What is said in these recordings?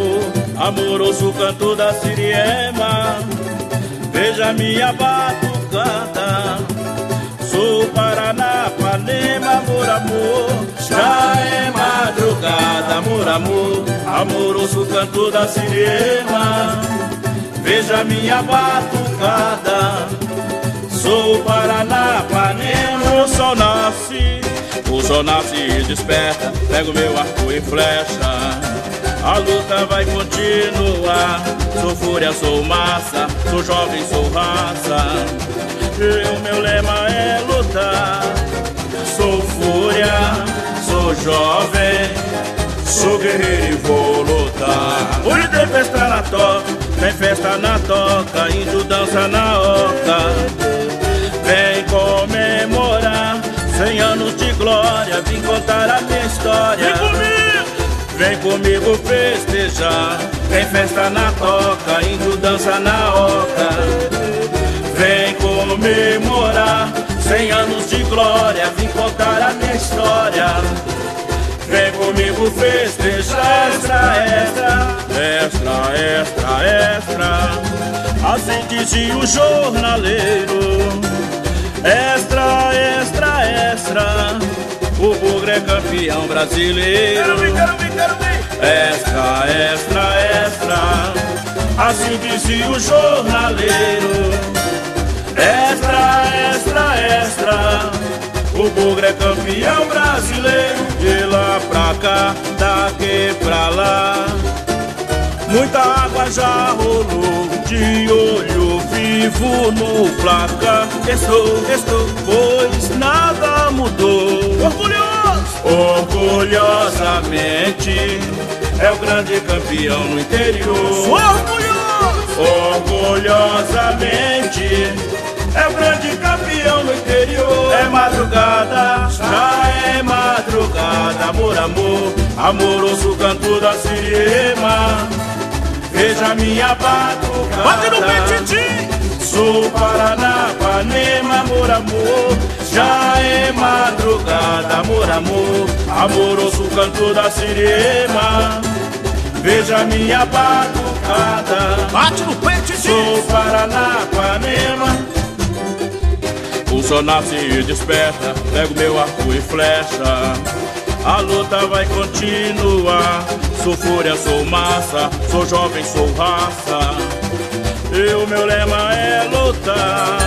amor, amoroso canto da Siriema. Veja minha batucada, sou Paraná, Panema, amor, amor. Já é madrugada, amor, amor, amoroso canto da Siriema. Veja minha batucada, sou Paraná, Panema. O sol nasce e desperta, pego meu arco e flecha. A luta vai continuar, sou fúria, sou massa, sou jovem, sou raça. E o meu lema é lutar. Sou fúria, sou jovem, sou guerreiro e vou lutar. Hoje tem festa na toca, tem festa na toca, índio dança na oca. Vem comemorar 100 anos de glória, vim contar a minha história. Vem comigo festejar, tem festa na toca, índio dança na oca. Vem comemorar 100 anos de glória, vim contar a minha história. Vem comigo festejar, extra, extra, extra, extra, extra. Assim dizia o jornaleiro. Extra, extra, extra, o Bugre é campeão brasileiro. Quero ver. Extra, extra, extra, assim dizia o jornaleiro. Extra, extra, extra, o Bugre é campeão brasileiro. De lá pra cá, daqui pra lá, muita água já rolou, de olho vivo no placar. Estou, pois nada mudou. Orgulhosamente, é o grande campeão no interior. Orgulhosamente, é o grande campeão no interior. É madrugada, já é madrugada, amor, amor, amoroso canto da Siriema. Veja minha batucada, bate no petitim. Sou Paraná, Panema, amor, amor. Já é madrugada, amor, amor, amoroso canto da Siriema. Veja minha batucada, bate no petitim. Sou Paraná, Panema. O sol nasce e desperta, pego meu arco e flecha. A luta vai continuar, sou fúria, sou massa, sou jovem, sou raça. E o meu lema é lutar.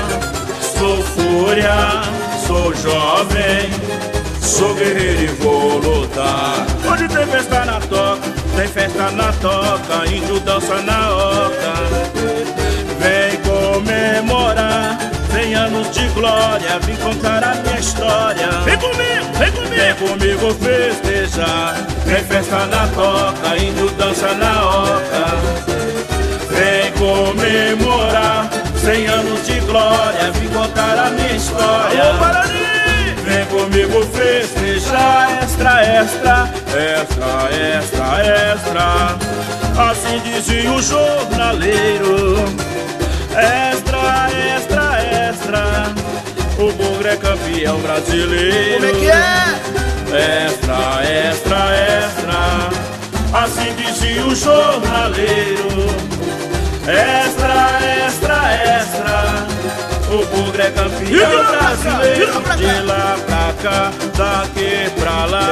Sou fúria, sou jovem, sou guerreiro e vou lutar. Hoje tem festa na toca, tem festa na toca, índio dança na oca. Vem comemorar 100 anos de glória, vim contar a minha história. Vem comigo, vem comigo. Vem comigo festejar, tem festa na toca, índio dança na oca. Vem comemorar 100 anos de glória, vim contar a minha história. Alô, Parani! Vem comigo festejar, extra, extra, extra, extra, extra. Assim dizia o jornaleiro. Extra, extra, extra, o Bugre é campeão brasileiro. Como é que é? Extra, extra, extra, assim dizia o jornaleiro. Extra, extra, extra, o Bugre é campeão brasileiro. De lá pra cá, daqui pra lá,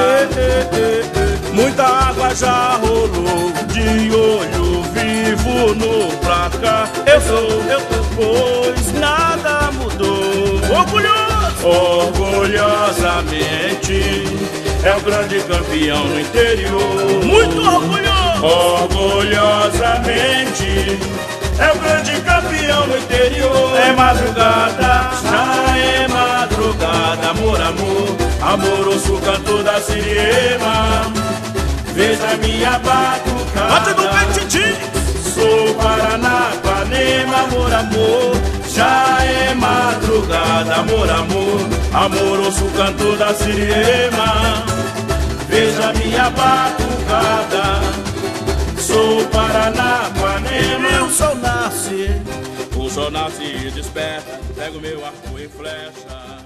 muita água já rolou, de olho vivo no placar. Eu sou, pois nada mudou. Orgulhosamente, é o grande campeão no interior. Muito orgulhoso. Orgulhosamente, é o grande campeão no interior. É madrugada, já é madrugada, amor, amor, amoroso canto da Siriema. Veja minha batucada, bate no petitim. Sou Paraná, Panema, amor, amor. Já é madrugada, amor, amor, amoroso canto da Siriema. Veja minha batucada, sou Paraná, Panema. O sol nasce e desperta, pego meu arco e flecha.